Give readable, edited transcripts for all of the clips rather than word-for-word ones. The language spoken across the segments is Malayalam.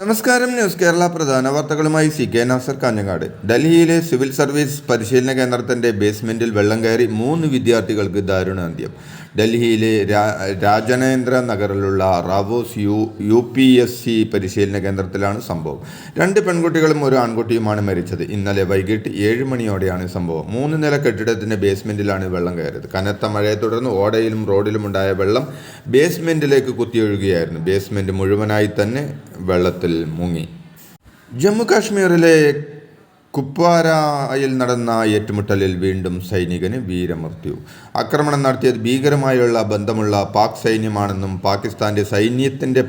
നമസ്കാരം. ന്യൂസ് കേരള പ്രധാന വാർത്തകളുമായി CK നാസർ കാഞ്ഞങ്ങാട്. ഡൽഹിയിലെ സിവിൽ സർവീസ് പരിശീലന കേന്ദ്രത്തിന്റെ ബേസ്മെന്റിൽ വെള്ളം കയറി 3 വിദ്യാർത്ഥികൾക്ക് ദാരുണാന്ത്യം. ഡൽഹിയിലെ രാജനേന്ദ്ര നഗറിലുള്ള റാവോസ് UPSC പരിശീലന കേന്ദ്രത്തിലാണ് സംഭവം. 2 പെൺകുട്ടികളും 1 ആൺകുട്ടിയുമാണ് മരിച്ചത്. ഇന്നലെ വൈകിട്ട് 7 മണിയോടെയാണ് സംഭവം. 3 നില കെട്ടിടത്തിന്റെ ബേസ്മെന്റിലാണ് വെള്ളം കയറിയത്. കനത്ത മഴയെ തുടർന്ന് ഓടയിലും റോഡിലുമുണ്ടായ വെള്ളം ബേസ്മെന്റിലേക്ക് കുത്തിയൊഴുകുകയായിരുന്നു. ബേസ്മെന്റ് മുഴുവനായി തന്നെ വെള്ളത്തിൽ മുങ്ങി. ജമ്മു കാശ്മീരിലെ കുപ്വാരയിൽ നടന്ന ഏറ്റുമുട്ടലിൽ വീണ്ടും സൈനികന് വീരമൃത്യു. ആക്രമണം നടത്തിയത് ഭീകരമായുള്ള ബന്ധമുള്ള പാക് സൈന്യമാണെന്നും പാകിസ്ഥാന്റെ സൈന്യത്തിന്റെ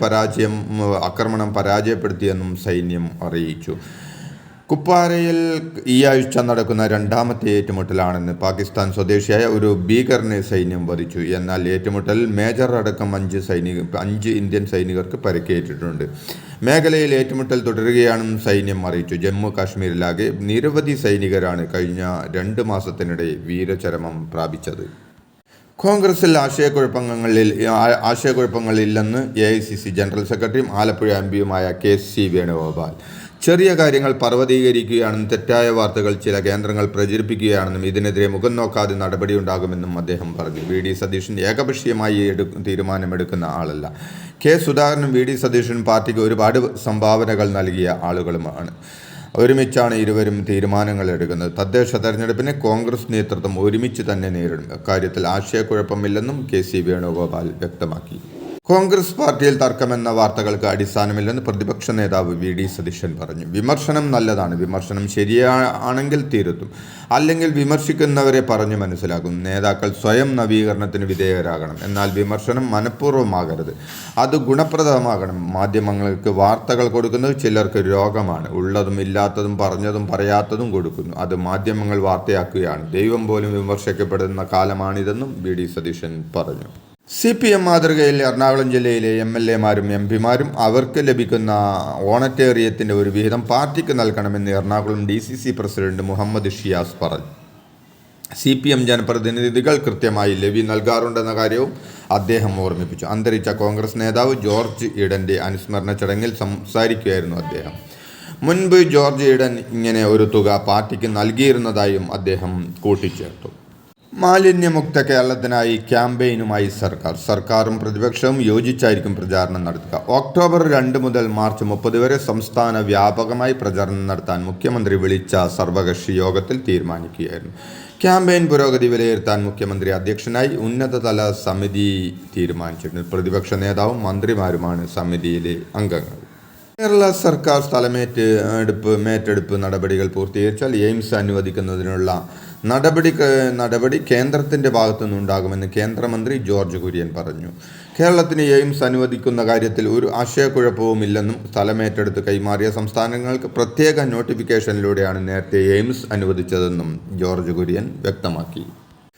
ആക്രമണം പരാജയപ്പെടുത്തിയെന്നും സൈന്യം അറിയിച്ചു. കുപ്വാരയിൽ ഈ ആഴ്ച നടക്കുന്ന 2ാമത്തെ ഏറ്റുമുട്ടലാണെന്ന് പാകിസ്ഥാൻ സ്വദേശിയായ ഒരു ഭീകരനെ സൈന്യം വധിച്ചു. എന്നാൽ ഏറ്റുമുട്ടലിൽ മേജർ അടക്കം 5 ഇന്ത്യൻ സൈനികർക്ക് പരിക്കേറ്റിട്ടുണ്ട്. മേഖലയിൽ ഏറ്റുമുട്ടൽ തുടരുകയാണെന്നും സൈന്യം അറിയിച്ചു. ജമ്മു കാശ്മീരിലാകെ നിരവധി സൈനികരാണ് കഴിഞ്ഞ 2 മാസത്തിനിടെ വീരചരമം പ്രാപിച്ചത്. കോൺഗ്രസിൽ ആശയക്കുഴപ്പങ്ങളില്ലെന്ന് AICC ജനറൽ സെക്രട്ടറിയും ആലപ്പുഴ MPയുമായ KC വേണുഗോപാൽ. ചെറിയ കാര്യങ്ങൾ പർവ്വതീകരിക്കുകയാണെന്നും തെറ്റായ വാർത്തകൾ ചില കേന്ദ്രങ്ങൾ പ്രചരിപ്പിക്കുകയാണെന്നും ഇതിനെതിരെ മുഖം നോക്കാതെ നടപടിയുണ്ടാകുമെന്നും അദ്ദേഹം പറഞ്ഞു. VD സതീശൻ ഏകപക്ഷീയമായി തീരുമാനമെടുക്കുന്ന ആളല്ല. സുധാകരനും VD സതീശനും പാർട്ടിക്ക് ഒരുപാട് സംഭാവനകൾ നൽകിയ ആളുകളുമാണ്. ഒരുമിച്ചാണ് ഇരുവരും തീരുമാനങ്ങൾ എടുക്കുന്നത്. തദ്ദേശ തെരഞ്ഞെടുപ്പിനെ കോൺഗ്രസ് നേതൃത്വം ഒരുമിച്ച് തന്നെ നേരിടും. അക്കാര്യത്തിൽ ആശയക്കുഴപ്പമില്ലെന്നും KC വേണുഗോപാൽ വ്യക്തമാക്കി. കോൺഗ്രസ് പാർട്ടിയിൽ തർക്കമെന്ന വാർത്തകൾക്ക് അടിസ്ഥാനമില്ലെന്ന് പ്രതിപക്ഷ നേതാവ് VD സതീശൻ പറഞ്ഞു. വിമർശനം നല്ലതാണ്. വിമർശനം ശരിയാണെങ്കിൽ തിരുത്തും, അല്ലെങ്കിൽ വിമർശിക്കുന്നവരെ പറഞ്ഞു മനസ്സിലാക്കും. നേതാക്കൾ സ്വയം നവീകരണത്തിന് വിധേയരാകണം. എന്നാൽ വിമർശനം മനഃപൂർവ്വമാകരുത്, അത് ഗുണപ്രദമാകണം. മാധ്യമങ്ങൾക്ക് വാർത്തകൾ കൊടുക്കുന്നത് ചിലർക്ക് രോഗമാണ്. ഉള്ളതും ഇല്ലാത്തതും പറഞ്ഞതും പറയാത്തതും കൊടുക്കുന്നു. അത് മാധ്യമങ്ങൾ വാർത്തയാക്കുകയാണ്. ദൈവം പോലും വിമർശിക്കപ്പെടുന്ന കാലമാണിതെന്നും VD സതീശൻ പറഞ്ഞു. CPM മാതൃകയിൽ എറണാകുളം ജില്ലയിലെ MLAമാരും MPമാരും അവർക്ക് ലഭിക്കുന്ന ഓണറ്റേറിയത്തിൻ്റെ ഒരു വിഹിതം പാർട്ടിക്ക് നൽകണമെന്ന് എറണാകുളം DCC പ്രസിഡന്റ് മുഹമ്മദ് ഷിയാസ് പറഞ്ഞു. CPM ജനപ്രതിനിധികൾ കൃത്യമായി ലെവി നൽകാറുണ്ടെന്ന കാര്യവും അദ്ദേഹം ഓർമ്മിപ്പിച്ചു. അന്തരിച്ച കോൺഗ്രസ് നേതാവ് ജോർജ് ഈഡന്റെ അനുസ്മരണ ചടങ്ങിൽ സംസാരിക്കുകയായിരുന്നു അദ്ദേഹം. മുൻപ് ജോർജ് ഈഡൻ ഇങ്ങനെ ഒരു തുക പാർട്ടിക്ക് നൽകിയിരുന്നതായും അദ്ദേഹം കൂട്ടിച്ചേർത്തു. മാലിന്യമുക്ത കേരളത്തിനായി ക്യാമ്പയിനുമായി സർക്കാരും പ്രതിപക്ഷവും യോജിച്ചായിരിക്കും പ്രചാരണം നടത്തുക. ഒക്ടോബർ 2 മുതൽ മാർച്ച് 30 വരെ സംസ്ഥാന വ്യാപകമായി പ്രചാരണം നടത്താൻ മുഖ്യമന്ത്രി വിളിച്ച സർവകക്ഷി യോഗത്തിൽ തീരുമാനിക്കുകയായിരുന്നു. ക്യാമ്പയിൻ പുരോഗതി വിലയിരുത്താൻ മുഖ്യമന്ത്രി അധ്യക്ഷനായി ഉന്നതതല സമിതി തീരുമാനിച്ചിട്ടുണ്ട്. പ്രതിപക്ഷ നേതാവും മന്ത്രിമാരുമാണ് സമിതിയിലെ അംഗങ്ങൾ. കേരള സർക്കാർ സ്ഥലമേറ്റെടുപ്പ് നടപടികൾ പൂർത്തീകരിച്ചാൽ എയിംസ് അനുവദിക്കുന്നതിനുള്ള നടപടി കേന്ദ്രത്തിൻ്റെ ഭാഗത്തുനിന്നുണ്ടാകുമെന്ന് കേന്ദ്രമന്ത്രി ജോർജ് കുര്യൻ പറഞ്ഞു. കേരളത്തിന് എയിംസ് അനുവദിക്കുന്ന കാര്യത്തിൽ ഒരു ആശയക്കുഴപ്പവുമില്ലെന്നും സ്ഥലമേറ്റെടുത്ത് കൈമാറിയ സംസ്ഥാനങ്ങൾക്ക് പ്രത്യേക നോട്ടിഫിക്കേഷനിലൂടെയാണ് നേരത്തെ എയിംസ് അനുവദിച്ചതെന്നും ജോർജ് കുര്യൻ വ്യക്തമാക്കി.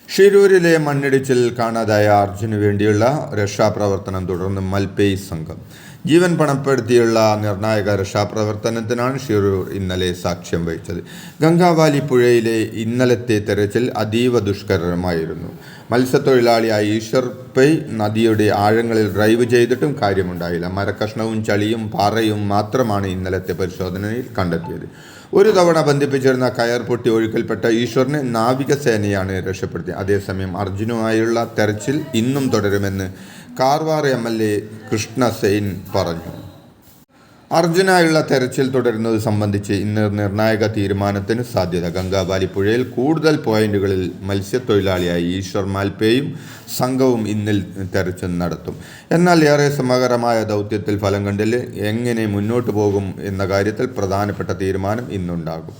ഷിരൂരിലെ മണ്ണിടിച്ചിൽ കാണാതായ അർജുന് വേണ്ടിയുള്ള രക്ഷാപ്രവർത്തനം തുടർന്ന് മൽപേയ് സംഘം. ജീവൻ പണപ്പെടുത്തിയുള്ള നിർണായക രക്ഷാപ്രവർത്തനത്തിനാണ് ഷിരൂർ ഇന്നലെ സാക്ഷ്യം വഹിച്ചത്. ഗംഗാവാലി പുഴയിലെ ഇന്നലത്തെ തെരച്ചിൽ അതീവ ദുഷ്കരമായിരുന്നു. മത്സ്യത്തൊഴിലാളിയായ ഈശ്വർ പൈ നദിയുടെ ആഴങ്ങളിൽ ഡ്രൈവ് ചെയ്തിട്ടും കാര്യമുണ്ടായില്ല. മരക്കഷ്ണവും ചളിയും പാറയും മാത്രമാണ് ഇന്നലത്തെ പരിശോധനയിൽ കണ്ടെത്തിയത്. ഒരു തവണ ബന്ധിപ്പിച്ചിരുന്ന കയർ പൊട്ടി ഒഴുക്കിൽപ്പെട്ട ഈശ്വറിനെ നാവികസേനയാണ് രക്ഷപ്പെടുത്തിയത്. അതേസമയം അർജുനുമായുള്ള തെരച്ചിൽ ഇന്നും തുടരുമെന്ന് കാർവാർ MLA കൃഷ്ണ സെയിൻ പറഞ്ഞു. അർജുനായുള്ള തെരച്ചിൽ തുടരുന്നത് സംബന്ധിച്ച് ഇന്ന് നിർണായക തീരുമാനത്തിന് സാധ്യത. ഗംഗാവാലി പുഴയിൽ കൂടുതൽ പോയിന്റുകളിൽ മത്സ്യത്തൊഴിലാളിയായ ഈശ്വർ മാൽപേയും സംഘവും ഇന്നിൽ തെരച്ചിൽ നടത്തും. എന്നാൽ ഏറെ സമഗ്രമായ ദൗത്യത്തിൽ ഫലം കണ്ടില്ല. എങ്ങനെ മുന്നോട്ട് പോകും എന്ന കാര്യത്തിൽ പ്രധാനപ്പെട്ട തീരുമാനം ഇന്നുണ്ടാകും.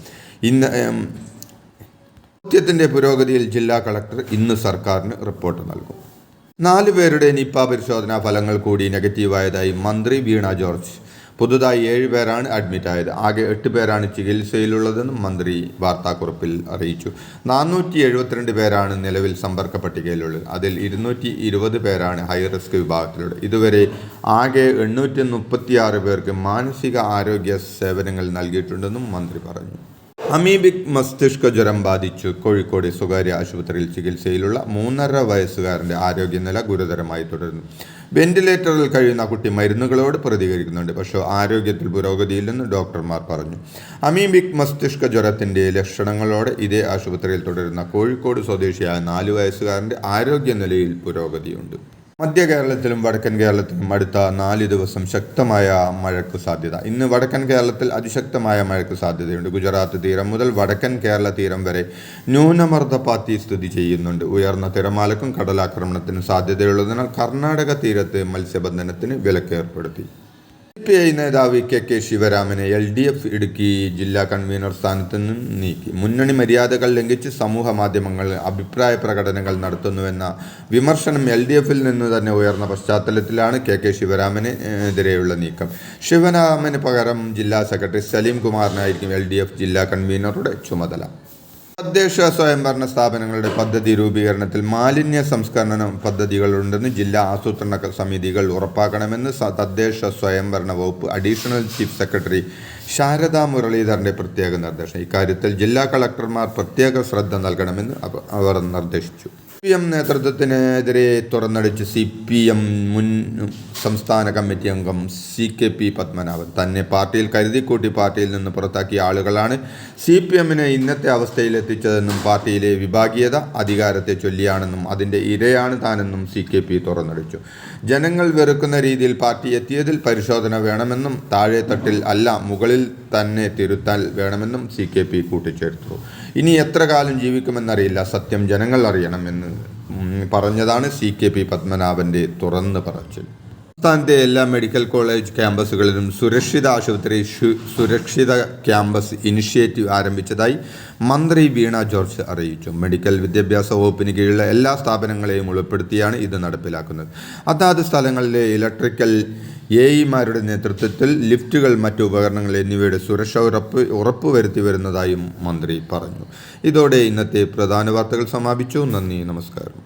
ദൗത്യത്തിൻ്റെ പുരോഗതിയിൽ ജില്ലാ കളക്ടർ ഇന്ന് സർക്കാരിന് റിപ്പോർട്ട് നൽകും. 4 പേരുടെ നിപ പരിശോധനാ ഫലങ്ങൾ കൂടി നെഗറ്റീവായതായി മന്ത്രി വീണ ജോർജ്. പുതുതായി 7 പേരാണ് അഡ്മിറ്റായത്. ആകെ 8 പേരാണ് ചികിത്സയിലുള്ളതെന്നും മന്ത്രി വാർത്താക്കുറിപ്പിൽ അറിയിച്ചു. 472 പേരാണ് നിലവിൽ സമ്പർക്ക പട്ടികയിലുള്ളത്. അതിൽ 220 പേരാണ് ഹൈറിസ്ക് വിഭാഗത്തിലുള്ളത്. ഇതുവരെ ആകെ 836 പേർക്ക് മാനസിക ആരോഗ്യ സേവനങ്ങൾ നൽകിയിട്ടുണ്ടെന്നും മന്ത്രി പറഞ്ഞു. അമീബിക് മസ്തിഷ്ക ജ്വരം ബാധിച്ചു കോഴിക്കോട് സ്വകാര്യ ആശുപത്രിയിൽ ചികിത്സയിലുള്ള 3.5 വയസ്സുകാരൻ്റെ ആരോഗ്യനില ഗുരുതരമായി തുടരുന്നു. വെന്റിലേറ്ററിൽ കഴിയുന്ന കുട്ടി മരുന്നുകളോട് പ്രതികരിക്കുന്നുണ്ട്, പക്ഷേ ആരോഗ്യത്തിൽ പുരോഗതിയില്ലെന്ന് ഡോക്ടർമാർ പറഞ്ഞു. അമീബിക് മസ്തിഷ്ക ജ്വരത്തിൻ്റെ ലക്ഷണങ്ങളോടെ ഇതേ ആശുപത്രിയിൽ തുടരുന്ന കോഴിക്കോട് സ്വദേശിയായ 4 വയസ്സുകാരൻ്റെ ആരോഗ്യനിലയിൽ പുരോഗതിയുണ്ട്. മധ്യ കേരളത്തിലും വടക്കൻ കേരളത്തിലും അടുത്ത 4 ദിവസം ശക്തമായ മഴയ്ക്ക് സാധ്യത. ഇന്ന് വടക്കൻ കേരളത്തിൽ അതിശക്തമായ മഴയ്ക്ക് സാധ്യതയുണ്ട്. ഗുജറാത്ത് തീരം മുതൽ വടക്കൻ കേരള തീരം വരെ ന്യൂനമർദ്ദപാത്തി സ്ഥിതി ചെയ്യുന്നുണ്ട്. ഉയർന്ന തിരമാലക്കും കടലാക്രമണത്തിനും സാധ്യതയുള്ളതിനാൽ കർണാടക തീരത്ത് മത്സ്യബന്ധനത്തിന് വിലക്കേർപ്പെടുത്തി. CPI നേതാവ് കെ ശിവരാമനെ LDF ഇടുക്കി ജില്ലാ കൺവീനർ സ്ഥാനത്ത് നിന്നും നീക്കി. മുന്നണി മര്യാദകൾ ലംഘിച്ച് സമൂഹ മാധ്യമങ്ങളിൽ അഭിപ്രായ പ്രകടനങ്ങൾ നടത്തുന്നുവെന്ന വിമർശനം LDFിൽ നിന്ന് തന്നെ ഉയർന്ന പശ്ചാത്തലത്തിലാണ് കെ ശിവരാമനെതിരെയുള്ള നീക്കം. ശിവരാമന് പകരം ജില്ലാ സെക്രട്ടറി സലീം കുമാറിനായിരിക്കും LDF ജില്ലാ കൺവീനറുടെ ചുമതല. തദ്ദേശ സ്വയംഭരണ സ്ഥാപനങ്ങളുടെ പദ്ധതി രൂപീകരണത്തിൽ മാലിന്യ സംസ്കരണ പദ്ധതികളുണ്ടെന്ന് ജില്ലാ ആസൂത്രണ സമിതികൾ ഉറപ്പാക്കണമെന്ന് തദ്ദേശ സ്വയംഭരണ വകുപ്പ് അഡീഷണൽ ചീഫ് സെക്രട്ടറി ശാരദാ മുരളീധരൻ്റെ പ്രത്യേക നിർദ്ദേശം. ഇക്കാര്യത്തിൽ ജില്ലാ കളക്ടർമാർ പ്രത്യേക ശ്രദ്ധ നൽകണമെന്ന് അവർ നിർദ്ദേശിച്ചു. CPM നേതൃത്വത്തിനെതിരെ തുറന്നടിച്ച് CPM മുൻ സംസ്ഥാന കമ്മിറ്റി അംഗം CKP പത്മനാഭൻ. തന്നെ പാർട്ടിയിൽ കരുതിക്കൂട്ടി പാർട്ടിയിൽ നിന്ന് പുറത്താക്കിയ ആളുകളാണ് CPMനെ ഇന്നത്തെ അവസ്ഥയിലെത്തിച്ചതെന്നും പാർട്ടിയിലെ വിഭാഗീയത അധികാരത്തെ ചൊല്ലിയാണെന്നും അതിൻ്റെ ഇരയാണ് താനെന്നും CKP തുറന്നടിച്ചു. ജനങ്ങൾ വെറുക്കുന്ന രീതിയിൽ പാർട്ടി എത്തിയതിൽ പരിശോധന വേണമെന്നും താഴെത്തട്ടിൽ അല്ല മുകളിൽ തന്നെ തിരുത്താൻ വേണമെന്നും CKP കൂട്ടിച്ചേർത്തു. ഇനി എത്ര കാലം ജീവിക്കുമെന്നറിയില്ല, സത്യം ജനങ്ങൾ അറിയണമെന്ന് പറഞ്ഞതാണ് CKP പത്മനാഭൻ്റെ തുറന്നു പറച്ചിൽ. സംസ്ഥാനത്തെ എല്ലാ മെഡിക്കൽ കോളേജ് ക്യാമ്പസുകളിലും സുരക്ഷിത ആശുപത്രി സുരക്ഷിത ക്യാമ്പസ് ഇനിഷ്യേറ്റീവ് ആരംഭിച്ചതായി മന്ത്രി വീണ ജോർജ് അറിയിച്ചു. മെഡിക്കൽ വിദ്യാഭ്യാസ വകുപ്പിന് കീഴിലുള്ള എല്ലാ സ്ഥാപനങ്ങളെയും ഉൾപ്പെടുത്തിയാണ് ഇത് നടപ്പിലാക്കുന്നത്. അതാത് സ്ഥലങ്ങളിലെ ഇലക്ട്രിക്കൽ AEമാരുടെ നേതൃത്വത്തിൽ ലിഫ്റ്റുകൾ, മറ്റു ഉപകരണങ്ങൾ എന്നിവയുടെ സുരക്ഷ ഉറപ്പുവരുത്തി വരുന്നതായും മന്ത്രി പറഞ്ഞു. ഇതോടെ ഇന്നത്തെ പ്രധാന വാർത്തകൾ സമാപിച്ചു. നന്ദി, നമസ്കാരം.